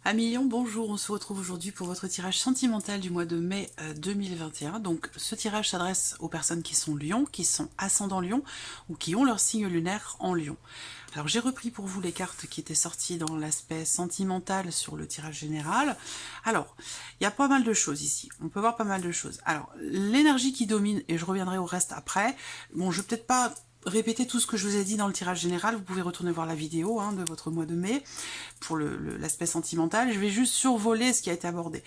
Amis Lion, bonjour, on se retrouve aujourd'hui pour votre tirage sentimental du mois de mai 2021. Donc ce tirage s'adresse aux personnes qui sont Lion, qui sont ascendant Lion ou qui ont leur signe lunaire en Lion. Alors j'ai repris pour vous les cartes qui étaient sorties dans l'aspect sentimental sur le tirage général. Alors, il y a pas mal de choses ici, on peut voir pas mal de choses. Alors, l'énergie qui domine, et je reviendrai au reste après, bon je vais peut-être pas répéter tout ce que je vous ai dit dans le tirage général, vous pouvez retourner voir la vidéo de votre mois de mai pour l'aspect sentimental. Je vais juste survoler ce qui a été abordé.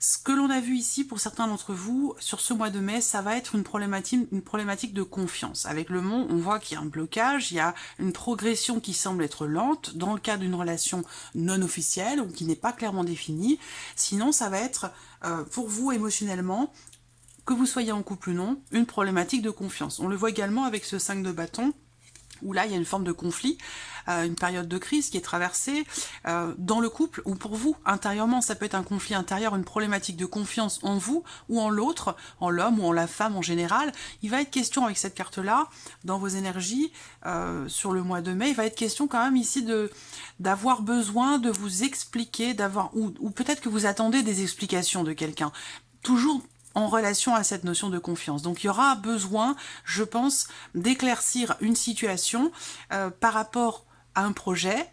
Ce que l'on a vu ici pour certains d'entre vous, sur ce mois de mai, ça va être une problématique de confiance. Avec le mont, on voit qu'il y a un blocage, il y a une progression qui semble être lente, dans le cas d'une relation non officielle, ou qui n'est pas clairement définie. Sinon, ça va être, pour vous émotionnellement, que vous soyez en couple ou non, une problématique de confiance. On le voit également avec ce 5 de bâton, où là il y a une forme de conflit, une période de crise qui est traversée dans le couple, ou pour vous, intérieurement, ça peut être un conflit intérieur, une problématique de confiance en vous ou en l'autre, en l'homme ou en la femme en général. Il va être question avec cette carte-là, dans vos énergies, sur le mois de mai, il va être question quand même ici d'avoir besoin de vous expliquer, ou peut-être que vous attendez des explications de quelqu'un. Toujours en relation à cette notion de confiance. Donc il y aura besoin, je pense, d'éclaircir une situation par rapport à un projet,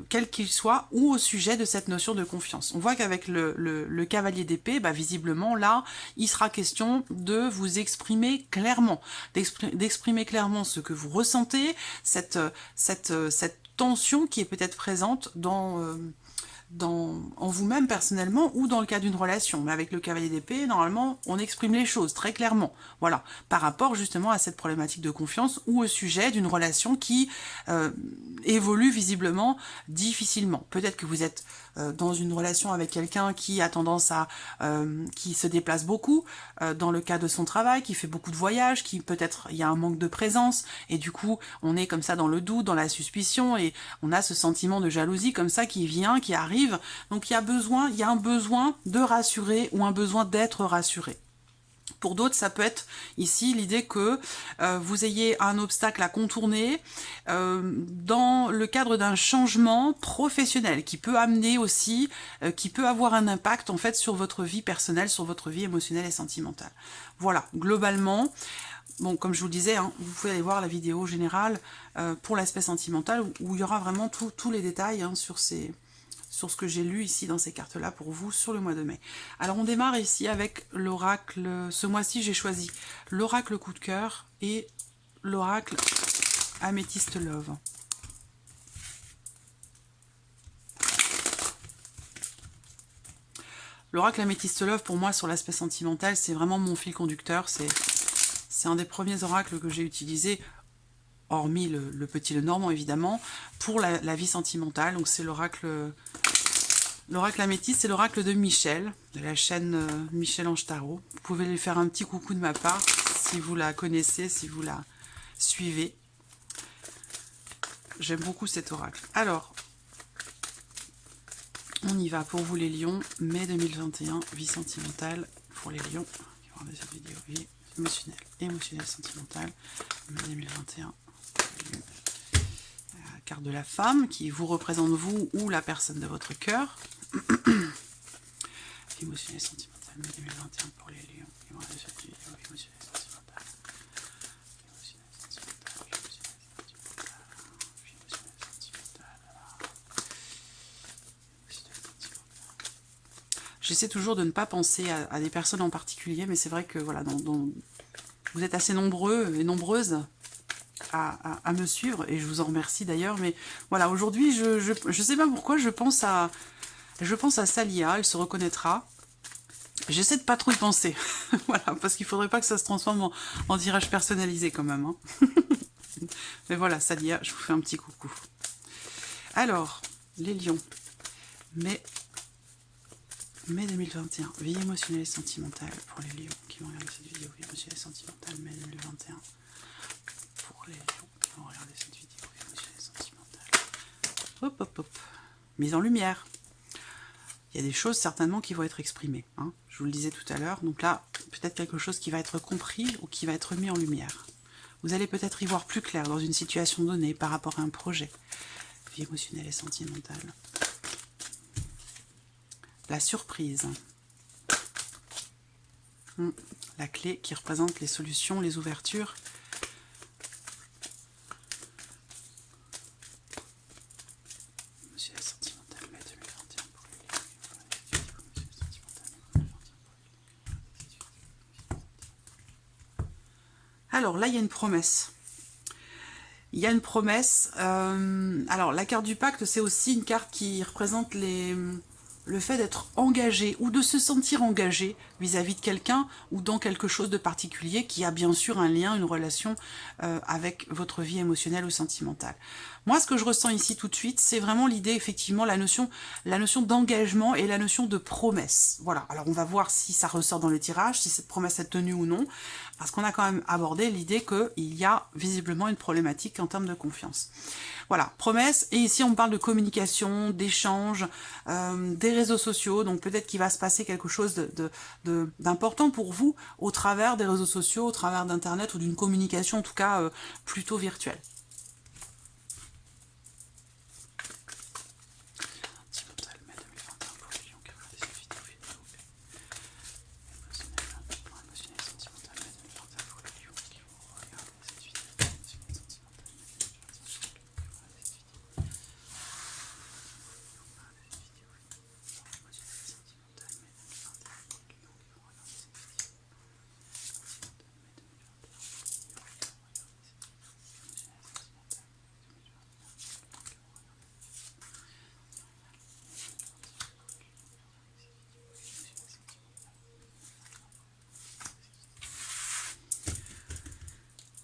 quel qu'il soit, ou au sujet de cette notion de confiance. On voit qu'avec le cavalier d'épée, visiblement, là, il sera question de vous exprimer clairement, d'exprimer clairement ce que vous ressentez, cette tension qui est peut-être présente en vous-même personnellement ou dans le cas d'une relation. Mais avec le cavalier d'épée, normalement, on exprime les choses très clairement. Voilà, par rapport justement à cette problématique de confiance ou au sujet d'une relation qui évolue visiblement difficilement. Peut-être que vous êtes dans une relation avec quelqu'un qui a tendance à... qui se déplace beaucoup dans le cas de son travail, qui fait beaucoup de voyages, qui peut-être il y a un manque de présence, et du coup, on est comme ça dans le doute, dans la suspicion, et on a ce sentiment de jalousie comme ça qui vient, qui arrive. Donc il y a un besoin de rassurer ou un besoin d'être rassuré. Pour d'autres, ça peut être ici l'idée que vous ayez un obstacle à contourner dans le cadre d'un changement professionnel qui peut amener aussi, qui peut avoir un impact en fait sur votre vie personnelle, sur votre vie émotionnelle et sentimentale. Voilà, globalement. Bon, comme je vous le disais, vous pouvez aller voir la vidéo générale pour l'aspect sentimental où il y aura vraiment tous les détails sur ce que j'ai lu ici dans ces cartes-là pour vous sur le mois de mai. Alors on démarre ici avec l'oracle, ce mois-ci j'ai choisi l'oracle coup de cœur et l'oracle Améthyste Love. L'oracle Améthyste Love pour moi sur l'aspect sentimental c'est vraiment mon fil conducteur, c'est un des premiers oracles que j'ai utilisé, hormis le petit le normand évidemment, pour la vie sentimentale. Donc c'est l'oracle Améthyste, c'est l'oracle de Michel, de la chaîne Michel-Ange Tarot. Vous pouvez lui faire un petit coucou de ma part, si vous la connaissez, si vous la suivez. J'aime beaucoup cet oracle. Alors, on y va pour vous les lions, mai 2021, vie sentimentale pour les lions. Qui vont regarder cette vidéo, vie émotionnelle, sentimentale, mai 2021. La carte de la femme qui vous représente vous ou la personne de votre cœur. Émotionnel sentimental, mai 2021 pour les lions. Qui vont regarder cette vidéo, émotionnel sentimental. Émotionnel sentimental, émotionnel sentimental. J'essaie toujours de ne pas penser à des personnes en particulier, mais c'est vrai que voilà, vous êtes assez nombreux et nombreuses à me suivre, et je vous en remercie d'ailleurs. Mais voilà, aujourd'hui, je sais pas pourquoi, je pense à Salia, elle se reconnaîtra. J'essaie de pas trop y penser, voilà, parce qu'il faudrait pas que ça se transforme en tirage personnalisé quand même. Mais voilà, Salia, je vous fais un petit coucou. Alors, les lions, mai 2021, vie émotionnelle et sentimentale pour les lions qui vont regarder cette vidéo, vie émotionnelle et sentimentale, mai 2021. Pour les lions qui vont regarder cette vidéo, vie émotionnelle et sentimentale. Hop, hop, hop. Mise en lumière. Il y a des choses certainement qui vont être exprimées. Je vous le disais tout à l'heure. Donc là, peut-être quelque chose qui va être compris ou qui va être mis en lumière. Vous allez peut-être y voir plus clair dans une situation donnée par rapport à un projet. Vie émotionnelle et sentimentale. la surprise. La clé qui représente les solutions, les ouvertures. Alors là, il y a une promesse. Il y a une promesse. Alors, la carte du pacte, c'est aussi une carte qui représente le fait d'être engagé ou de se sentir engagé vis-à-vis de quelqu'un ou dans quelque chose de particulier qui a bien sûr un lien, une relation avec votre vie émotionnelle ou sentimentale. Moi, ce que je ressens ici tout de suite, c'est vraiment l'idée, effectivement, la notion d'engagement et la notion de promesse. Voilà, alors on va voir si ça ressort dans le tirage, si cette promesse est tenue ou non, parce qu'on a quand même abordé l'idée qu'il y a visiblement une problématique en termes de confiance. Voilà, promesse, et ici on parle de communication, d'échange, des réseaux sociaux, donc peut-être qu'il va se passer quelque chose d'important pour vous au travers des réseaux sociaux, au travers d'Internet ou d'une communication en tout cas plutôt virtuelle.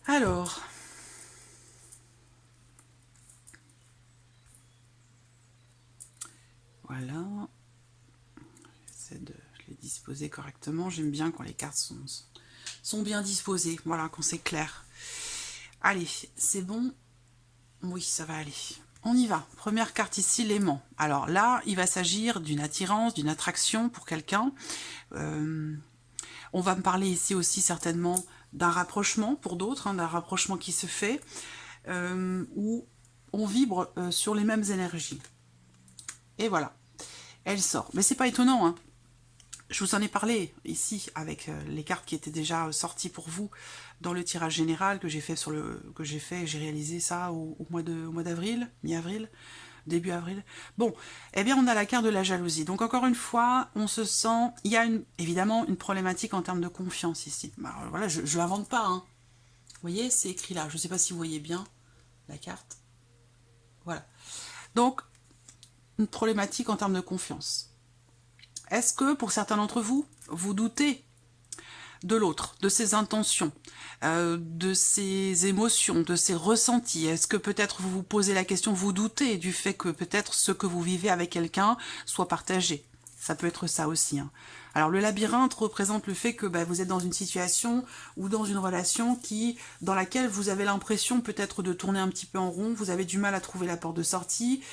Alors, voilà, j'essaie de les disposer correctement. J'aime bien quand les cartes sont bien disposées, voilà, quand c'est clair. Allez, c'est bon. Oui, ça va aller. On y va. Première carte ici, l'aimant. Alors là, il va s'agir d'une attirance, d'une attraction pour quelqu'un. On va me parler ici aussi certainement d'un rapprochement pour d'autres, d'un rapprochement qui se fait, où on vibre sur les mêmes énergies. Et voilà, elle sort. Mais c'est pas étonnant, hein. Je vous en ai parlé ici avec les cartes qui étaient déjà sorties pour vous dans le tirage général que j'ai fait j'ai réalisé ça au mois d'avril, mi-avril, début avril. Bon, eh bien on a la carte de la jalousie. Donc encore une fois, on se sent, il y a évidemment une problématique en termes de confiance ici. Alors, voilà, je ne l'invente pas, hein. Vous voyez, c'est écrit là. Je ne sais pas si vous voyez bien la carte. Voilà. Donc, une problématique en termes de confiance. Est-ce que, pour certains d'entre vous, vous doutez de l'autre, de ses intentions, de ses émotions, de ses ressentis? Est-ce que peut-être vous vous posez la question, vous doutez du fait que peut-être ce que vous vivez avec quelqu'un soit partagé? Ça peut être ça aussi, hein. Alors le labyrinthe représente le fait que vous êtes dans une situation ou dans une relation dans laquelle vous avez l'impression peut-être de tourner un petit peu en rond, vous avez du mal à trouver la porte de sortie.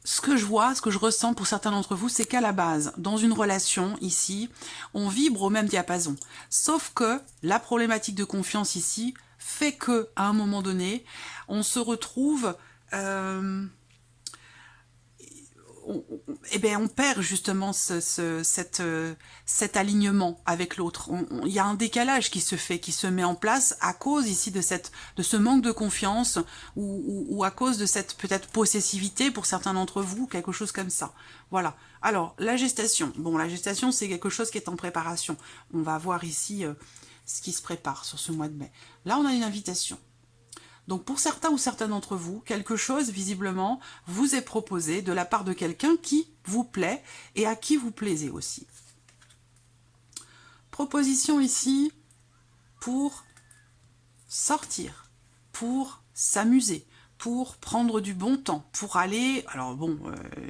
Ce que je vois, ce que je ressens pour certains d'entre vous, c'est qu'à la base, dans une relation, ici, on vibre au même diapason. Sauf que la problématique de confiance ici fait que, à un moment donné, on se retrouve... on perd justement cet alignement avec l'autre. Il y a un décalage qui se fait, qui se met en place à cause ici de ce manque de confiance ou à cause de cette peut-être possessivité pour certains d'entre vous, quelque chose comme ça. Voilà. Alors, la gestation. Bon, la gestation, c'est quelque chose qui est en préparation. On va voir ici ce qui se prépare sur ce mois de mai. Là, on a une invitation. Donc pour certains ou certaines d'entre vous, quelque chose visiblement vous est proposé de la part de quelqu'un qui vous plaît et à qui vous plaisez aussi. Proposition ici pour sortir, pour s'amuser, pour prendre du bon temps, pour aller... Alors bon,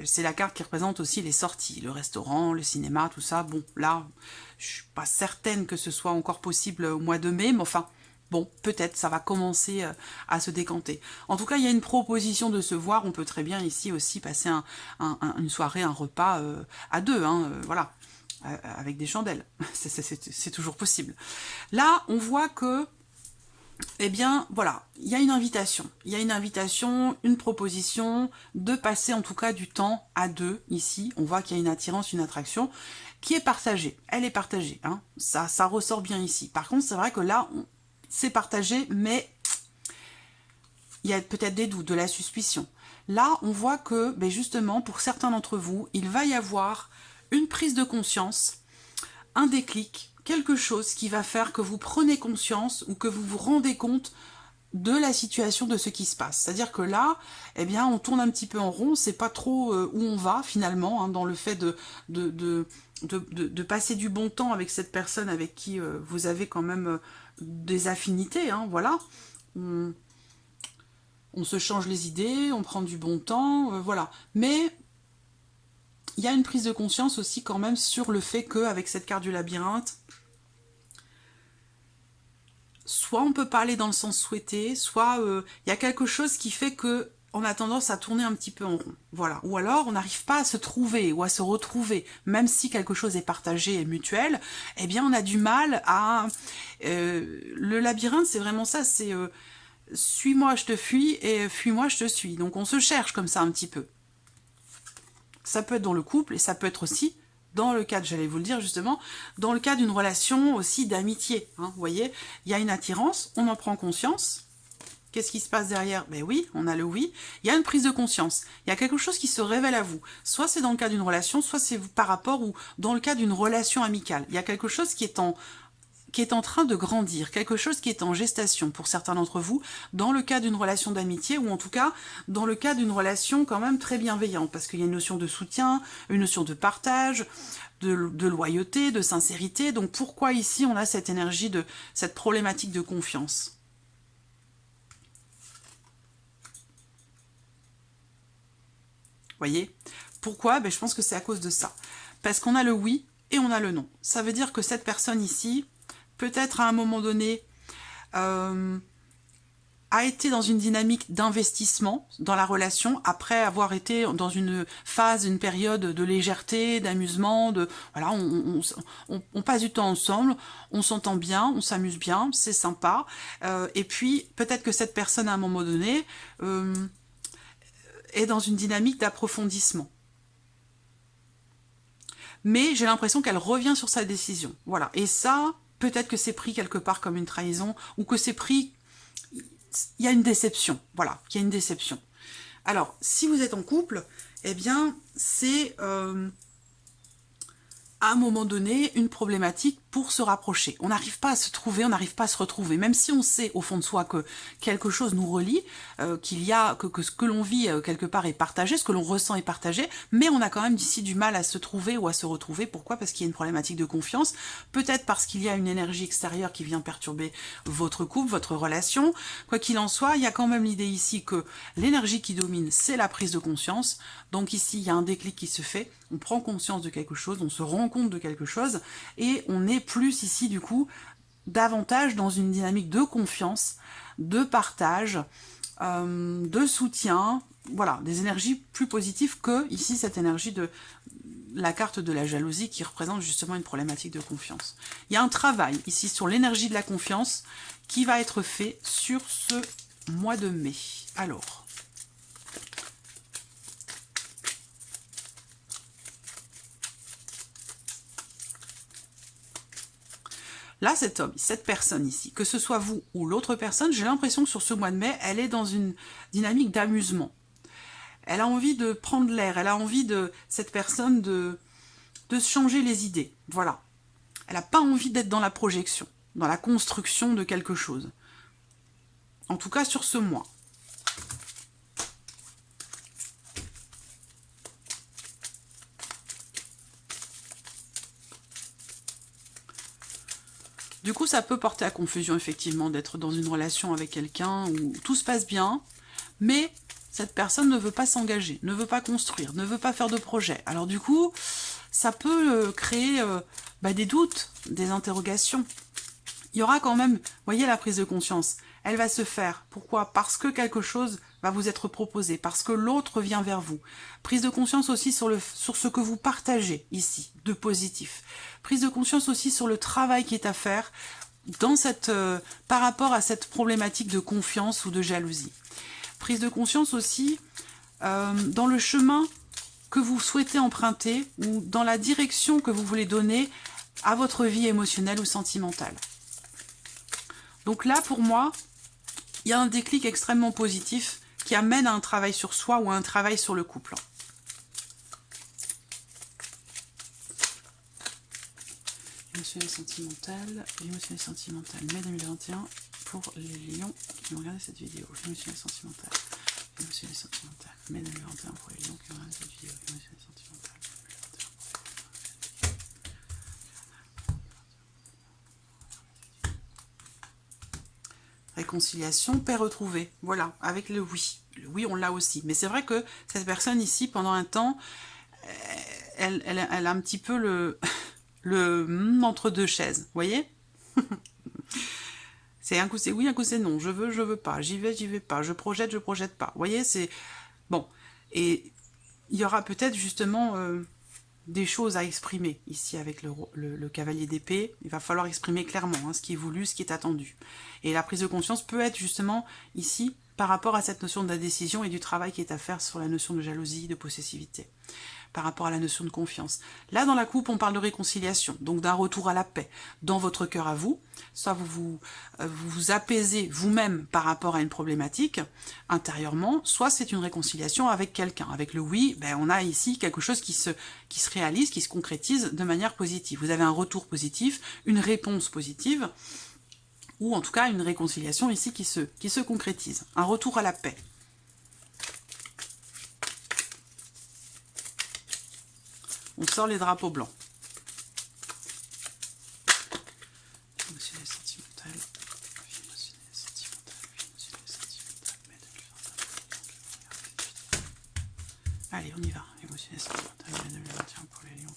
c'est la carte qui représente aussi les sorties, le restaurant, le cinéma, tout ça. Bon, là, je suis pas certaine que ce soit encore possible au mois de mai, mais enfin... Bon, peut-être ça va commencer à se décanter. En tout cas, il y a une proposition de se voir. On peut très bien ici aussi passer une soirée, un repas à deux, hein, voilà, avec des chandelles. C'est toujours possible. Là, on voit que eh bien, voilà, il y a une invitation. Il y a une invitation, une proposition de passer en tout cas du temps à deux, ici. On voit qu'il y a une attirance, une attraction, qui est partagée. Elle est partagée, hein. Ça ressort bien ici. Par contre, c'est vrai que là, c'est partagé, mais il y a peut-être des doutes, de la suspicion. Là, on voit que, ben justement, pour certains d'entre vous, il va y avoir une prise de conscience, un déclic, quelque chose qui va faire que vous prenez conscience ou que vous vous rendez compte de la situation, de ce qui se passe. C'est-à-dire que là, eh bien, on tourne un petit peu en rond, c'est pas trop où on va finalement, hein, dans le fait de passer du bon temps avec cette personne avec qui vous avez quand même des affinités, hein, voilà. On se change les idées, on prend du bon temps, voilà. Mais il y a une prise de conscience aussi quand même sur le fait qu'avec cette carte du labyrinthe, soit on peut pas aller dans le sens souhaité, soit il y a quelque chose qui fait que on a tendance à tourner un petit peu en rond. Voilà. Ou alors on n'arrive pas à se trouver ou à se retrouver, même si quelque chose est partagé et mutuel, eh bien on a du mal à... le labyrinthe, c'est vraiment ça, c'est suis-moi, je te fuis, et fuis-moi, je te suis. Donc on se cherche comme ça un petit peu. Ça peut être dans le couple, et ça peut être aussi dans le cadre, j'allais vous le dire justement, dans le cas d'une relation aussi d'amitié. Hein, vous voyez, il y a une attirance, on en prend conscience. Qu'est-ce qui se passe derrière? Ben oui, on a le oui. Il y a une prise de conscience. Il y a quelque chose qui se révèle à vous. Soit c'est dans le cas d'une relation, soit c'est par rapport ou dans le cas d'une relation amicale. Il y a quelque chose qui est en train de grandir, quelque chose qui est en gestation pour certains d'entre vous, dans le cas d'une relation d'amitié, ou en tout cas dans le cas d'une relation quand même très bienveillante, parce qu'il y a une notion de soutien, une notion de partage, de loyauté, de sincérité. Donc pourquoi ici on a cette énergie, cette problématique de confiance? Voyez? Pourquoi? Ben, je pense que c'est à cause de ça. Parce qu'on a le oui et on a le non. Ça veut dire que cette personne ici, peut-être à un moment donné, a été dans une dynamique d'investissement dans la relation, après avoir été dans une phase, une période de légèreté, d'amusement, voilà, on passe du temps ensemble, on s'entend bien, on s'amuse bien, c'est sympa, et puis peut-être que cette personne à un moment donné est dans une dynamique d'approfondissement. Mais j'ai l'impression qu'elle revient sur sa décision, voilà, et ça, peut-être que c'est pris quelque part comme une trahison, ou que c'est pris... Il y a une déception, voilà, il y a une déception. Alors, si vous êtes en couple, eh bien, c'est à un moment donné une problématique pour se rapprocher. On n'arrive pas à se trouver, on n'arrive pas à se retrouver, même si on sait au fond de soi que quelque chose nous relie, qu'il y a que ce que l'on vit quelque part est partagé, ce que l'on ressent est partagé, mais on a quand même d'ici du mal à se trouver ou à se retrouver. Pourquoi? Parce qu'il y a une problématique de confiance, peut-être parce qu'il y a une énergie extérieure qui vient perturber votre couple, votre relation. Quoi qu'il en soit, il y a quand même l'idée ici que l'énergie qui domine, c'est la prise de conscience. Donc ici, il y a un déclic qui se fait, on prend conscience de quelque chose, on se rend compte de quelque chose, et on est plus ici, du coup, davantage dans une dynamique de confiance, de partage, de soutien, voilà, des énergies plus positives que, ici, cette énergie de la carte de la jalousie qui représente justement une problématique de confiance. Il y a un travail, ici, sur l'énergie de la confiance qui va être fait sur ce mois de mai. Alors... Là, cet homme, cette personne ici, que ce soit vous ou l'autre personne, j'ai l'impression que sur ce mois de mai, elle est dans une dynamique d'amusement. Elle a envie de prendre l'air, elle a envie de, cette personne, de se changer les idées. Voilà. Elle n'a pas envie d'être dans la projection, dans la construction de quelque chose. En tout cas, sur ce mois. Du coup, ça peut porter à confusion, effectivement, d'être dans une relation avec quelqu'un où tout se passe bien, mais cette personne ne veut pas s'engager, ne veut pas construire, ne veut pas faire de projet. Alors du coup, ça peut créer des doutes, des interrogations. Il y aura quand même, voyez la prise de conscience, elle va se faire. Pourquoi? Parce que quelque chose va vous être proposé, parce que l'autre vient vers vous. Prise de conscience aussi sur ce que vous partagez ici, de positif. Prise de conscience aussi sur le travail qui est à faire, par rapport à cette problématique de confiance ou de jalousie. Prise de conscience aussi dans le chemin que vous souhaitez emprunter ou dans la direction que vous voulez donner à votre vie émotionnelle ou sentimentale. Donc là, pour moi, il y a un déclic extrêmement positif qui amène à un travail sur soi ou à un travail sur le couple. Émotionnel sentimental, mai 2021 pour les lions qui ont regardé cette vidéo. Émotionnel sentimental, mai 2021 pour les lions qui ont regardé cette vidéo. Émotionnel sentimental, réconciliation, paix retrouvée. Voilà, avec le oui. Le oui, on l'a aussi. Mais c'est vrai que cette personne ici, pendant un temps, elle a un petit peu le entre deux chaises. Vous voyez? C'est un coup c'est oui, un coup c'est non. Je veux pas. J'y vais pas. Je projette pas. Vous voyez, c'est... Bon. Et il y aura peut-être justement des choses à exprimer ici avec le cavalier d'épée. Il va falloir exprimer clairement ce qui est voulu, ce qui est attendu. Et la prise de conscience peut être justement ici par rapport à cette notion de la décision et du travail qui est à faire sur la notion de jalousie, de possessivité, par rapport à la notion de confiance. Là, dans la coupe, on parle de réconciliation, donc d'un retour à la paix dans votre cœur à vous. Soit vous vous apaisez vous-même par rapport à une problématique intérieurement, soit c'est une réconciliation avec quelqu'un. Avec le oui, on a ici quelque chose qui se réalise, qui se concrétise de manière positive. Vous avez un retour positif, une réponse positive, ou en tout cas une réconciliation ici qui se concrétise. Un retour à la paix. On sort les drapeaux blancs. Émotionnel sentimental. Émotionnel sentimental. Mai 2021. Allez, on y va. Émotionnel sentimental. Mai 2021 pour les lions.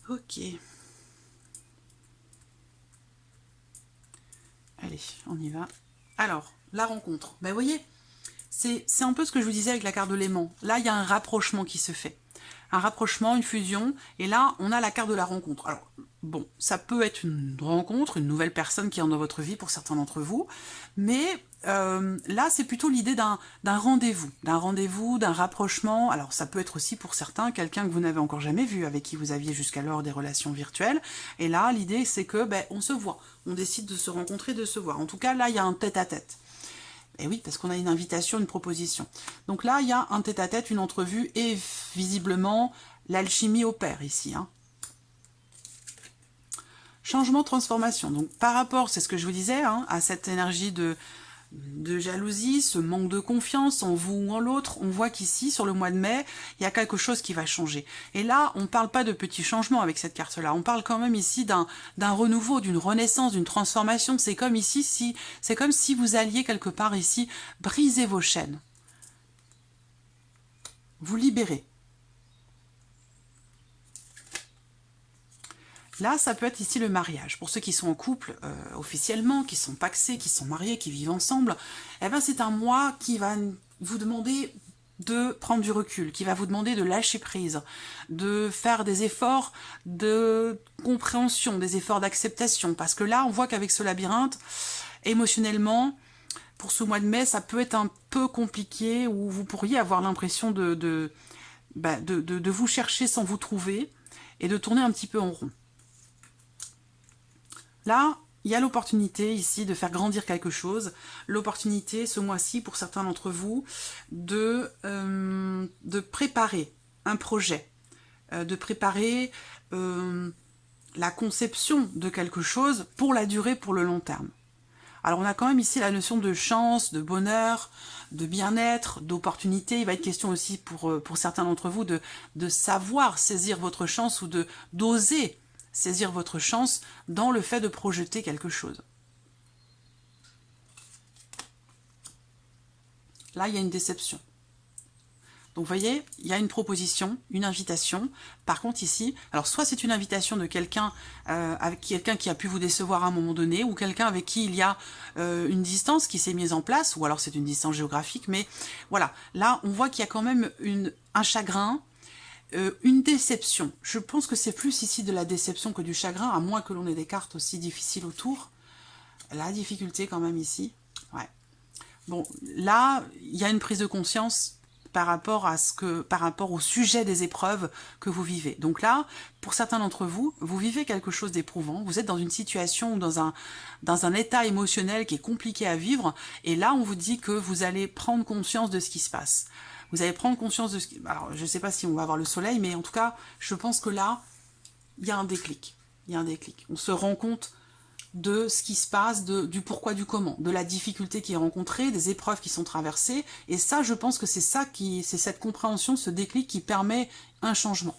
Ok. Allez, on y va. Alors, la rencontre. Vous voyez, c'est un peu ce que je vous disais avec la carte de l'aimant. Là, il y a un rapprochement qui se fait. Un rapprochement, une fusion. Et là, on a la carte de la rencontre. Alors, bon, ça peut être une rencontre, une nouvelle personne qui est dans votre vie pour certains d'entre vous. Mais là, c'est plutôt l'idée d'un rendez-vous, d'un rapprochement. Alors, ça peut être aussi pour certains quelqu'un que vous n'avez encore jamais vu, avec qui vous aviez jusqu'alors des relations virtuelles. Et là, l'idée, c'est que on se voit. On décide de se rencontrer, de se voir. En tout cas, là, il y a un tête-à-tête. Et oui, parce qu'on a une invitation, une proposition. Donc là, il y a un tête-à-tête, une entrevue, et visiblement, l'alchimie opère ici. Changement, transformation. Donc par rapport, c'est ce que je vous disais, à cette énergie de jalousie, ce manque de confiance en vous ou en l'autre, on voit qu'ici, sur le mois de mai, il y a quelque chose qui va changer. Et là, on ne parle pas de petits changements avec cette carte-là, on parle quand même ici d'un renouveau, d'une renaissance, d'une transformation. C'est comme ici, c'est comme si vous alliez quelque part ici briser vos chaînes. Vous libérer. Là, ça peut être ici le mariage. Pour ceux qui sont en couple officiellement, qui sont pacsés, qui sont mariés, qui vivent ensemble, c'est un mois qui va vous demander de prendre du recul, qui va vous demander de lâcher prise, de faire des efforts de compréhension, des efforts d'acceptation. Parce que là, on voit qu'avec ce labyrinthe, émotionnellement, pour ce mois de mai, ça peut être un peu compliqué, ou vous pourriez avoir l'impression de vous chercher sans vous trouver, et de tourner un petit peu en rond. Là, il y a l'opportunité ici de faire grandir quelque chose, l'opportunité ce mois-ci pour certains d'entre vous de préparer un projet, de préparer la conception de quelque chose pour la durée, pour le long terme. Alors on a quand même ici la notion de chance, de bonheur, de bien-être, d'opportunité. Il va être question aussi pour certains d'entre vous de savoir saisir votre chance ou d'oser saisir votre chance dans le fait de projeter quelque chose. Là, il y a une déception. Donc, vous voyez, il y a une proposition, une invitation. Par contre, ici, alors soit c'est une invitation de quelqu'un avec quelqu'un qui a pu vous décevoir à un moment donné, ou quelqu'un avec qui il y a une distance qui s'est mise en place, ou alors c'est une distance géographique, mais voilà. Là, on voit qu'il y a quand même un chagrin, une déception. Je pense que c'est plus ici de la déception que du chagrin, à moins que l'on ait des cartes aussi difficiles autour. La difficulté quand même ici, ouais. Bon, là, il y a une prise de conscience par rapport au sujet des épreuves que vous vivez. Donc là, pour certains d'entre vous, vous vivez quelque chose d'éprouvant, vous êtes dans une situation ou dans un état émotionnel qui est compliqué à vivre, et là, on vous dit que vous allez prendre conscience de ce qui se passe. Vous allez prendre conscience de ce qui... Alors, je ne sais pas si on va avoir le soleil, mais en tout cas, je pense que là, il y a un déclic. Il y a un déclic. On se rend compte de ce qui se passe, du pourquoi, du comment, de la difficulté qui est rencontrée, des épreuves qui sont traversées, et ça, je pense que c'est cette compréhension, ce déclic qui permet un changement.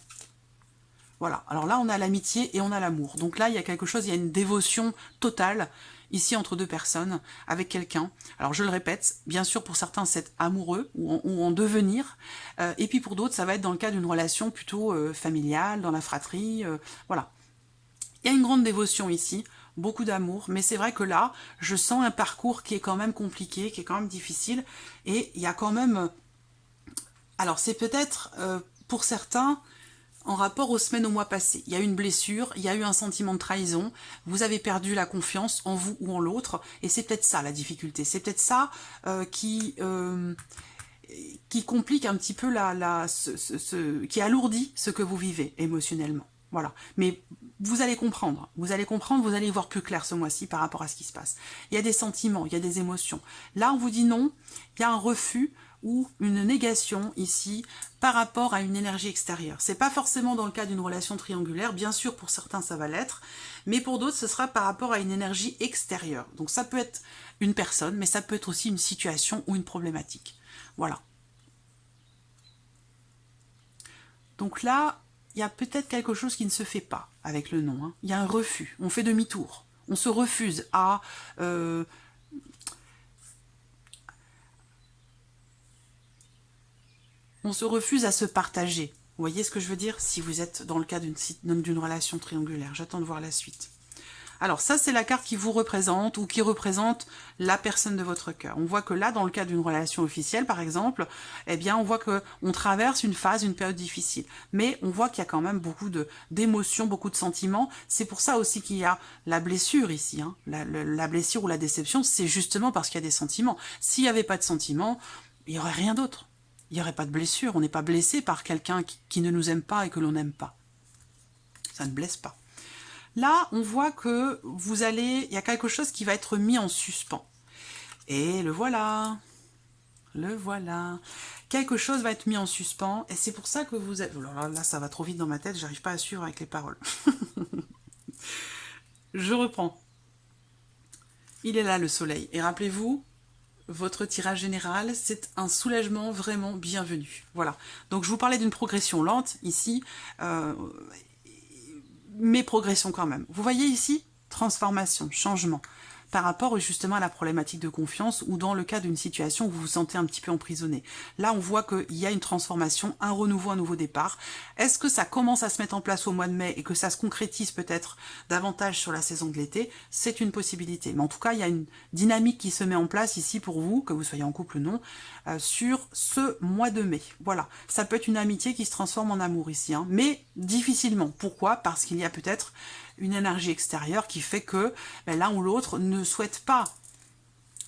Voilà, alors là, on a l'amitié et on a l'amour. Donc là, il y a quelque chose, il y a une dévotion totale, ici, entre deux personnes, avec quelqu'un. Alors, je le répète, bien sûr, pour certains, c'est amoureux, ou en devenir, et puis pour d'autres, ça va être dans le cas d'une relation plutôt familiale, dans la fratrie, voilà. Il y a une grande dévotion ici, beaucoup d'amour, mais c'est vrai que là, je sens un parcours qui est quand même compliqué, qui est quand même difficile, et il y a quand même... Alors, c'est peut-être, pour certains, en rapport aux semaines, aux mois passés. Il y a eu une blessure, il y a eu un sentiment de trahison, vous avez perdu la confiance en vous ou en l'autre, et c'est peut-être ça la difficulté, c'est peut-être ça qui complique un petit peu, qui alourdit ce que vous vivez émotionnellement. Voilà, mais vous allez comprendre, vous allez y voir plus clair ce mois-ci par rapport à ce qui se passe. Il y a des sentiments, il y a des émotions. Là, on vous dit non, il y a un refus ou une négation ici par rapport à une énergie extérieure. C'est pas forcément dans le cas d'une relation triangulaire, bien sûr pour certains ça va l'être, mais pour d'autres ce sera par rapport à une énergie extérieure. Donc ça peut être une personne, mais ça peut être aussi une situation ou une problématique. Voilà. Donc là, il y a peut-être quelque chose qui ne se fait pas avec le non. Hein. Il y a un refus, on fait demi-tour. On se refuse à... on se refuse à se partager. Vous voyez ce que je veux dire? Si vous êtes dans le cas d'une relation triangulaire. J'attends de voir la suite. Alors ça, c'est la carte qui vous représente ou qui représente la personne de votre cœur. On voit que là, dans le cas d'une relation officielle, par exemple, eh bien, on voit qu'on traverse une période difficile. Mais on voit qu'il y a quand même beaucoup d'émotions, beaucoup de sentiments. C'est pour ça aussi qu'il y a la blessure ici. Hein. La blessure ou la déception, c'est justement parce qu'il y a des sentiments. S'il n'y avait pas de sentiments, il n'y aurait rien d'autre. Il n'y aurait pas de blessure. On n'est pas blessé par quelqu'un qui ne nous aime pas et que l'on n'aime pas. Ça ne blesse pas. Là, on voit que il y a quelque chose qui va être mis en suspens. Et le voilà. Le voilà. Quelque chose va être mis en suspens. Et c'est pour ça que vous êtes... Là, ça va trop vite dans ma tête. J'arrive pas à suivre avec les paroles. Je reprends. Il est là, le soleil. Et rappelez-vous, votre tirage général, c'est un soulagement vraiment bienvenu. Voilà. Donc, je vous parlais d'une progression lente, ici. Mais progression quand même. Vous voyez ici, transformation, changement, par rapport justement à la problématique de confiance ou dans le cas d'une situation où vous vous sentez un petit peu emprisonné. Là, on voit qu'il y a une transformation, un renouveau, un nouveau départ. Est-ce que ça commence à se mettre en place au mois de mai et que ça se concrétise peut-être davantage sur la saison de l'été? C'est une possibilité. Mais en tout cas, il y a une dynamique qui se met en place ici pour vous, que vous soyez en couple ou non, sur ce mois de mai. Voilà. Ça peut être une amitié qui se transforme en amour ici, hein, mais difficilement. Pourquoi? Parce qu'il y a peut-être une énergie extérieure qui fait que l'un ou l'autre ne souhaite pas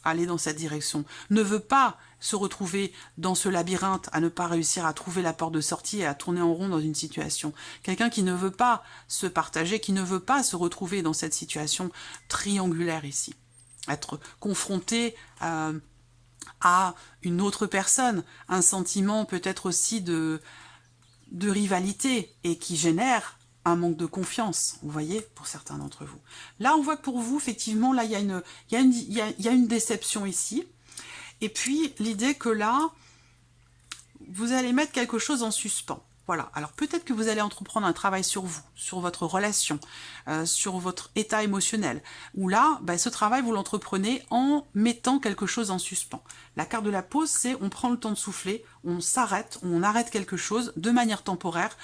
aller dans cette direction, ne veut pas se retrouver dans ce labyrinthe, à ne pas réussir à trouver la porte de sortie et à tourner en rond dans une situation. Quelqu'un qui ne veut pas se partager, qui ne veut pas se retrouver dans cette situation triangulaire ici. Être confronté à une autre personne, un sentiment peut-être aussi de rivalité et qui génère un manque de confiance, vous voyez, pour certains d'entre vous. Là, on voit que pour vous, effectivement, là, il y a une déception ici. Et puis, l'idée que là, vous allez mettre quelque chose en suspens. Voilà, alors peut-être que vous allez entreprendre un travail sur vous, sur votre relation, sur votre état émotionnel, où là, ce travail, vous l'entreprenez en mettant quelque chose en suspens. La carte de la pause, c'est on prend le temps de souffler, on s'arrête, on arrête quelque chose de manière temporaire,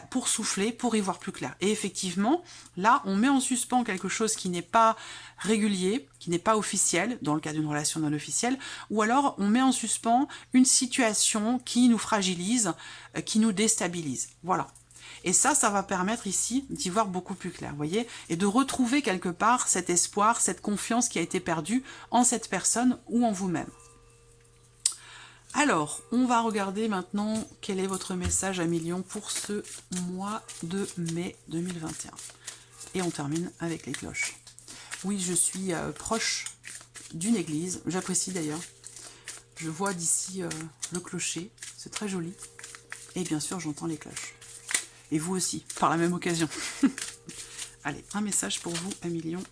pour souffler, pour y voir plus clair. Et effectivement, là, on met en suspens quelque chose qui n'est pas régulier, qui n'est pas officiel, dans le cas d'une relation non officielle, ou alors on met en suspens une situation qui nous fragilise, qui nous déstabilise. Voilà. Et ça va permettre ici d'y voir beaucoup plus clair, vous voyez, et de retrouver quelque part cet espoir, cette confiance qui a été perdue en cette personne ou en vous-même. Alors, on va regarder maintenant quel est votre message à millions pour ce mois de mai 2021. Et on termine avec les cloches. Oui, je suis proche d'une église, j'apprécie d'ailleurs. Je vois d'ici le clocher, c'est très joli. Et bien sûr, j'entends les cloches. Et vous aussi, par la même occasion. Allez, un message pour vous à millions.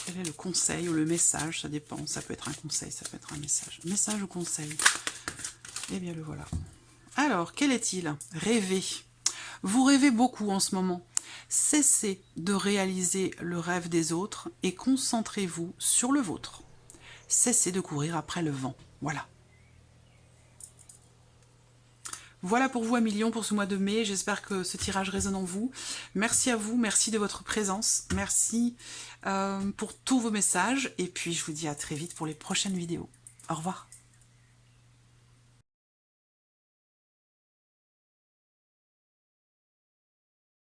Quel est le conseil ou le message? Ça dépend, ça peut être un conseil, ça peut être un message. Message ou conseil? Eh bien, le voilà. Alors, quel est-il? Rêver. Vous rêvez beaucoup en ce moment. Cessez de réaliser le rêve des autres et concentrez-vous sur le vôtre. Cessez de courir après le vent. Voilà. Voilà pour vous à millions pour ce mois de mai. J'espère que ce tirage résonne en vous. Merci à vous, merci de votre présence. Merci pour tous vos messages. Et puis je vous dis à très vite pour les prochaines vidéos. Au revoir.